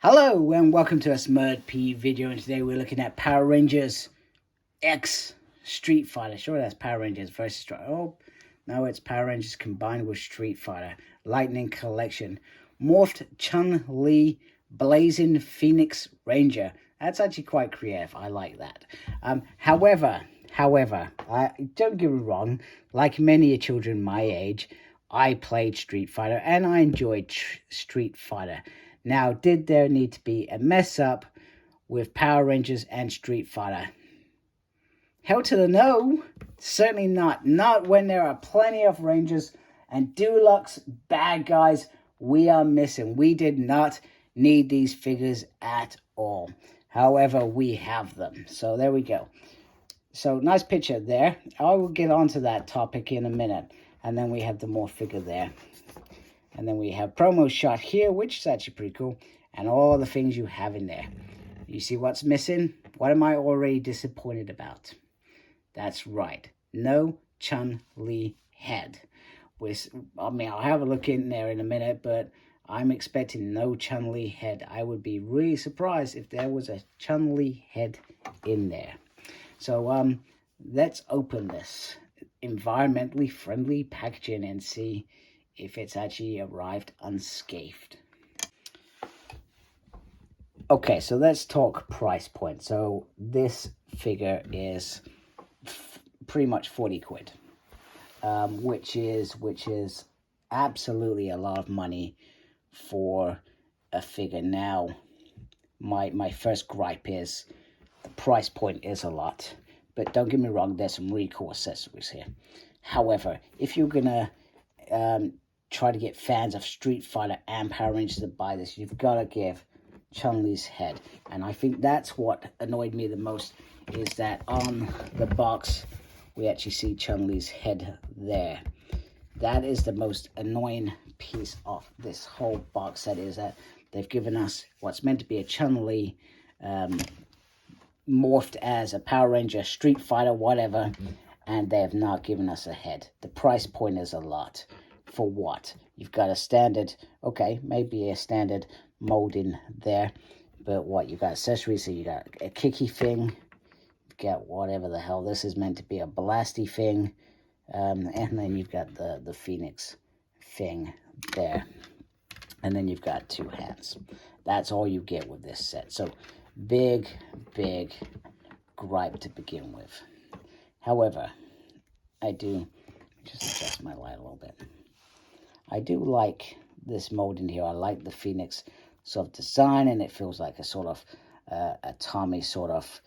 Hello and welcome to a Smurd video, and today we're looking at Power Rangers X Street Fighter. Sure, that's Power Rangers versus no, it's Power Rangers combined with Street Fighter. Lightning Collection. Morphed Chun-Li Blazing Phoenix Ranger. That's actually quite creative. I like that. However, I don't get me wrong, like many children my age, I played Street Fighter and I enjoyed Street Fighter. Now, did there need to be a mess up with Power Rangers and Street Fighter? Hell to the no. Certainly not. Not when there are plenty of Rangers and deluxe bad guys we are missing. We did not need these figures at all. However, we have them. So there we go. So nice picture there. I will get onto that topic in a minute. And then we have the more figure there. And then we have promo shot here, which is actually pretty cool. And all the things you have in there. You see what's missing? What am I already disappointed about? That's right. No Chun-Li head. I'll have a look in there in a minute, but I'm expecting no Chun-Li head. I would be really surprised if there was a Chun-Li head in there. So let's open this environmentally friendly packaging and see if it's actually arrived unscathed. Okay, so let's talk price point. So this figure is pretty much 40 quid, which is absolutely a lot of money for a figure. Now, my first gripe is the price point is a lot, but don't get me wrong, there's some really cool accessories here. However, if you're gonna try to get fans of Street Fighter and Power Rangers to buy this, you've got to give Chun-Li's head. And I think that's what annoyed me the most, is that on the box we actually see Chun-Li's head there. That is the most annoying piece of this whole box set, is that they've given us what's meant to be a Chun-Li morphed as a Power Ranger, Street Fighter, whatever, and they have not given us a head. The price point is a lot. For what? You've got a standard, okay, maybe a standard molding there, but what? You've got accessories, so you got a kicky thing, you've got whatever the hell this is meant to be, a blasty thing, and then you've got the Phoenix thing there, and then you've got two hands. That's all you get with this set. So big gripe to begin with. However, I do just adjust my light a little bit. I do like this molding here. I like the Phoenix sort of design, and it feels like a sort of a Tommy sort of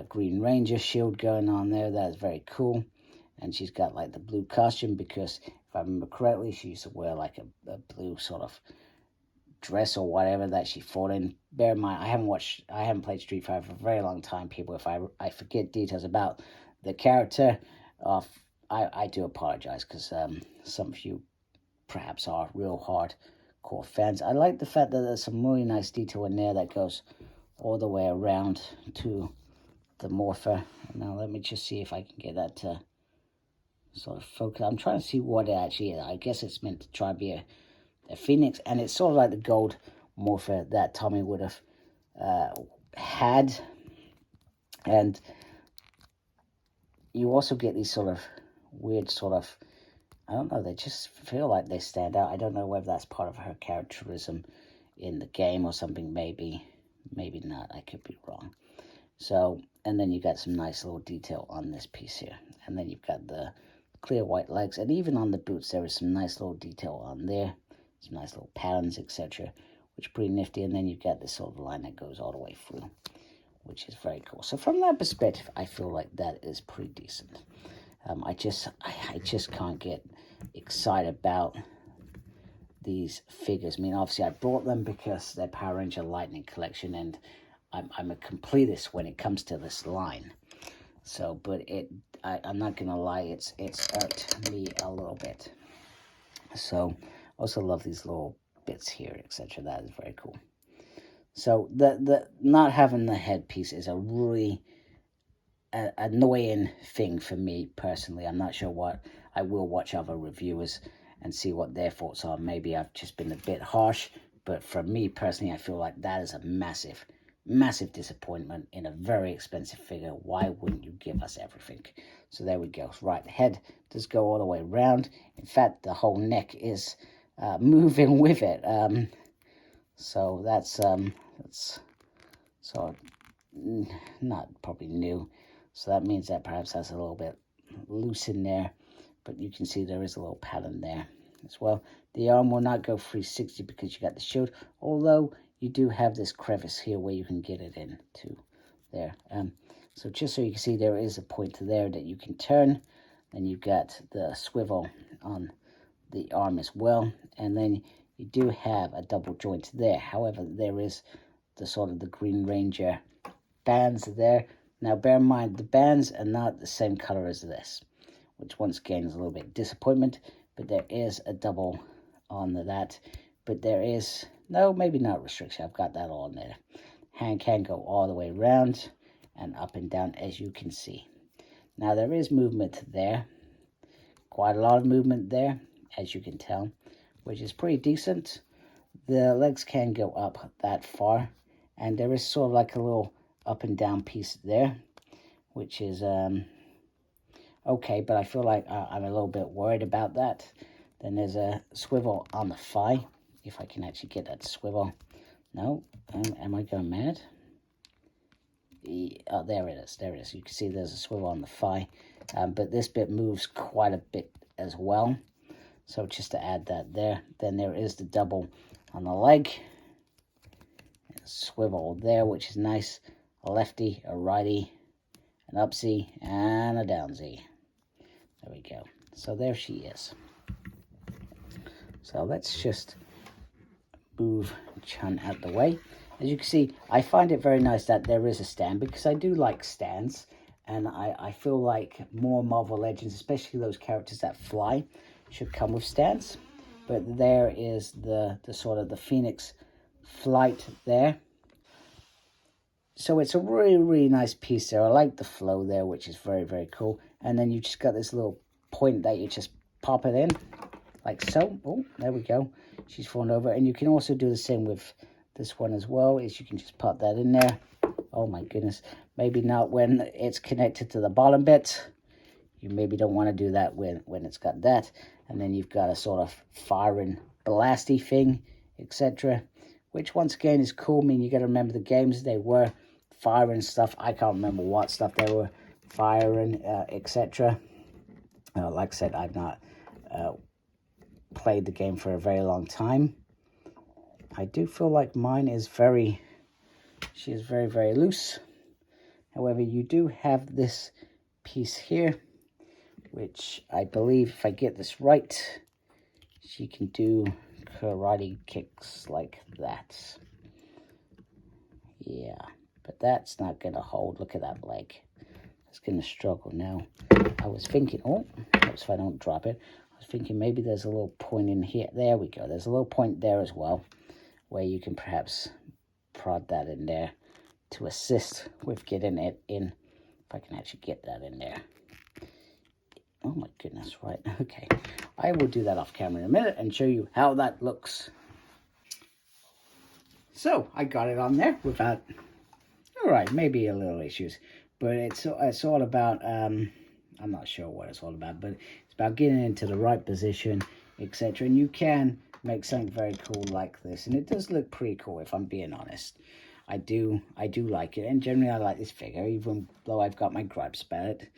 Green Ranger shield going on there. That is very cool. And she's got like the blue costume, because if I remember correctly, she used to wear like a blue sort of dress or whatever that she fought in. Bear in mind, I haven't played Street Fighter for a very long time, people. If I forget details about the character, I do apologize, because some of you perhaps are real hardcore fans. I like the fact that there's some really nice detail in there that goes all the way around to the morpher. Now let me just see if I can get that to sort of focus. I'm trying to see what it actually is. I guess it's meant to try and be a Phoenix, and it's sort of like the gold morpher that Tommy would have had. And you also get these sort of weird sort of, I don't know, they just feel like they stand out. I don't know whether that's part of her characterism in the game or something. Maybe not. I could be wrong. So, and then you got some nice little detail on this piece here. And then you've got the clear white legs. And even on the boots, there is some nice little detail on there. Some nice little patterns, etc., which is pretty nifty. And then you've got this sort of line that goes all the way through, which is very cool. So from that perspective, I feel like that is pretty decent. I just can't get excited about these figures. I mean, obviously I brought them because they're Power Ranger Lightning Collection, and I'm a completist when it comes to this line. So, but I'm not gonna lie, it's irked me a little bit. So, also love these little bits here, etc. That is very cool. So the not having the headpiece is a really annoying thing for me personally. I'm not sure what. I will watch other reviewers and see what their thoughts are. Maybe I've just been a bit harsh, But for me personally, I feel like that is a massive, massive disappointment in a very expensive figure. Why wouldn't you give us everything? So there we go. Right, the head does go all the way around. In fact, the whole neck is moving with it. So that's sort of not probably new. So that means that perhaps that's a little bit loose in there. But you can see there is a little pattern there as well. The arm will not go 360 because you got the shield, although you do have this crevice here where you can get it into there. So just so you can see, there is a point there that you can turn, and you've got the swivel on the arm as well, and then you do have a double joint there. However, there is the sort of the Green Ranger bands there. Now bear in mind, the bands are not the same color as this, which once again is a little bit disappointment, but there is a double on that. But there is, no, maybe not restriction. I've got that all in there. Hand can go all the way around and up and down, as you can see. Now there is movement there, quite a lot of movement there, as you can tell, which is pretty decent. The legs can go up that far, and there is sort of like a little up and down piece there, which is okay, but I feel like I'm a little bit worried about that. Then there's a swivel on the thigh, if I can actually get that swivel. No, am I going mad? Oh, there it is, there it is. You can see there's a swivel on the thigh, but this bit moves quite a bit as well. So just to add that there. Then there is the double on the leg. A swivel there, which is nice. A lefty, a righty, an upsy, and a downsy. There we go. So there she is. So let's just move Chun out the way. As you can see, I find it very nice that there is a stand, because I do like stands. And I feel like more Marvel Legends, especially those characters that fly, should come with stands. But there is the sort of the Phoenix flight there. So it's a really, really nice piece there. I like the flow there, which is very, very cool. And then you just got this little point that you just pop it in, like so. Oh, there we go. She's fallen over. And you can also do the same with this one as well, is you can just pop that in there. Oh my goodness. Maybe not when it's connected to the bottom bit. You maybe don't want to do that when it's got that. And then you've got a sort of firing blasty thing, etc. Which once again is cool. I mean, you got to remember the games, they were firing stuff. I can't remember what stuff they were firing, etc. Like I said, I've not played the game for a very long time. I do feel like mine is she is very, very loose. However, you do have this piece here, which I believe, if I get this right, she can do karate kicks like that. Yeah, but that's not going to hold. Look at that leg. It's going to struggle now. I was thinking, oh, that's if I don't drop it. I was thinking maybe there's a little point in here. There we go. There's a little point there as well, where you can perhaps prod that in there to assist with getting it in. If I can actually get that in there. Oh my goodness, right, okay. I will do that off camera in a minute and show you how that looks. So, I got it on there without, all right, maybe a little issues. But it's all about, I'm not sure what it's all about, but it's about getting into the right position, etc. And you can make something very cool like this. And it does look pretty cool, if I'm being honest. I do like it. And generally, I like this figure, even though I've got my gripes about it.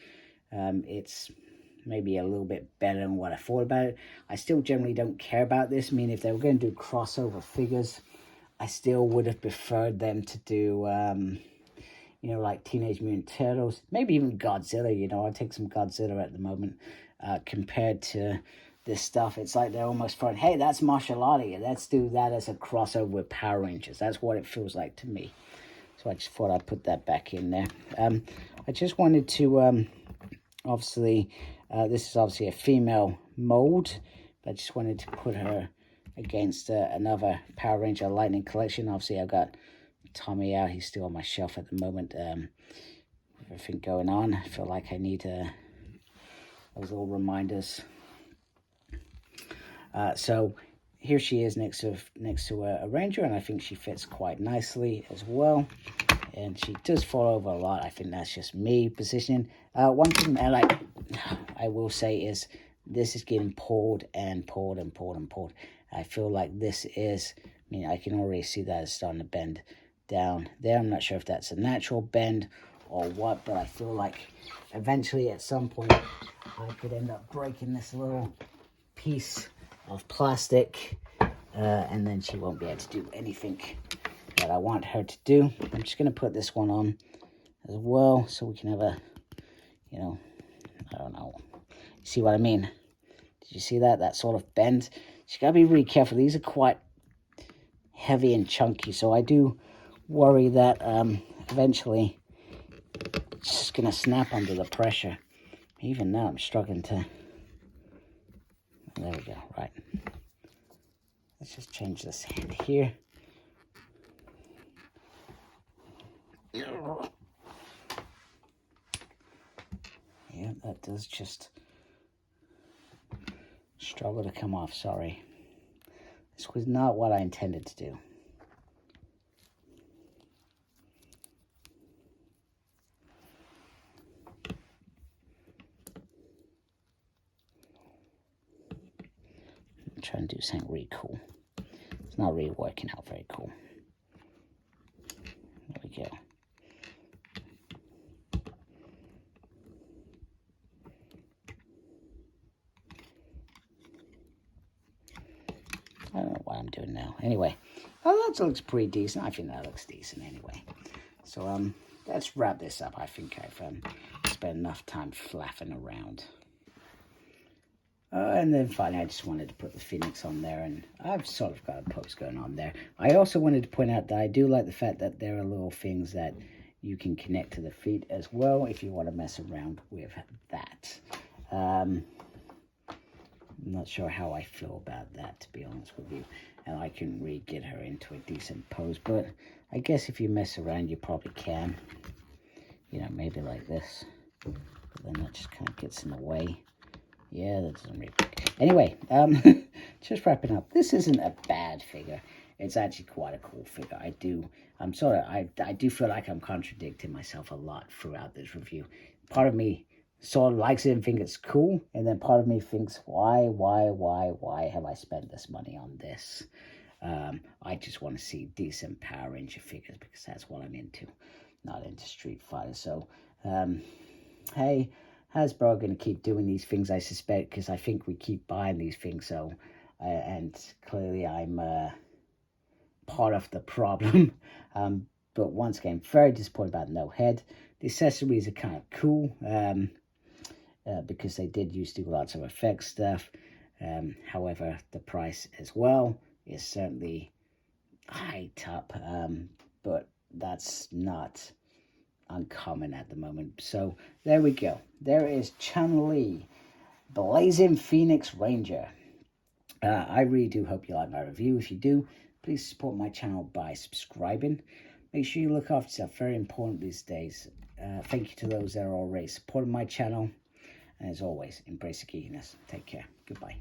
It's maybe a little bit better than what I thought about it. I still generally don't care about this. I mean, if they were going to do crossover figures, I still would have preferred them to do, you know, like Teenage Mutant Turtles, maybe even Godzilla. You know, I take some Godzilla at the moment compared to this stuff. It's like they're almost throwing, hey, that's martial art. Let's do that as a crossover with Power Rangers. That's what it feels like to me. So I just thought I'd put that back in there. I just wanted to, obviously, this is obviously a female mold. But I just wanted to put her against another Power Ranger Lightning collection. Obviously, I've got Tommy out. He's still on my shelf at the moment. Everything going on. I feel like I need those little reminders. So here she is next to a Ranger, and I think she fits quite nicely as well. And she does fall over a lot. I think that's just me positioning. One thing I will say is this is getting pulled and pulled and pulled and pulled. I feel like this is, I mean, I can already see that it's starting to bend down there. I'm not sure if that's a natural bend or what, but I feel like eventually at some point I could end up breaking this little piece of plastic, and then she won't be able to do anything that I want her to do. I'm just going to put this one on as well so we can have a, you know, I don't know. See what I mean? Did you see that? That sort of bend. You got to be really careful. These are quite heavy and chunky, so I do worry that eventually it's just going to snap under the pressure. Even now I'm struggling to... There we go. Right. Let's just change this hand here. Yeah, that does just struggle to come off. Sorry. This was not what I intended to do. I'm trying to do something really cool. It's not really working out very cool. There we go. I don't know what I'm doing now. Anyway, oh, that looks pretty decent. I think that looks decent anyway. So let's wrap this up. I think I've spent enough time flapping around. And then finally, I just wanted to put the Phoenix on there, and I've sort of got a post going on there. I also wanted to point out that I do like the fact that there are little things that you can connect to the feet as well if you want to mess around with that. I'm not sure how I feel about that, to be honest with you. And I couldn't really get her into a decent pose, but I guess if you mess around, you probably can. You know, maybe like this. But then that just kind of gets in the way. Yeah, that doesn't really... Anyway, just wrapping up. This isn't a bad figure. It's actually quite a cool figure. I do feel like I'm contradicting myself a lot throughout this review. Part of me sort of likes it and thinks it's cool, and then part of me thinks, why have I spent this money on this? I just want to see decent Power Ranger figures because that's what I'm into, not into Street Fighter. So, hey, Hasbro are going to keep doing these things, I suspect, because I think we keep buying these things. So, and clearly I'm part of the problem. But once again, very disappointed about no head. The accessories are kind of cool because they did used to do lots of effects stuff. However, the price as well is certainly hiked up, but that's not uncommon at the moment. So there we go. There is Chun-Li, Blazing Phoenix Ranger. I really do hope you like my review. If you do, please support my channel by subscribing. Make sure you look after yourself. Very important these days. Thank you to those that are already supporting my channel. And as always, embrace the geekiness. Take care. Goodbye.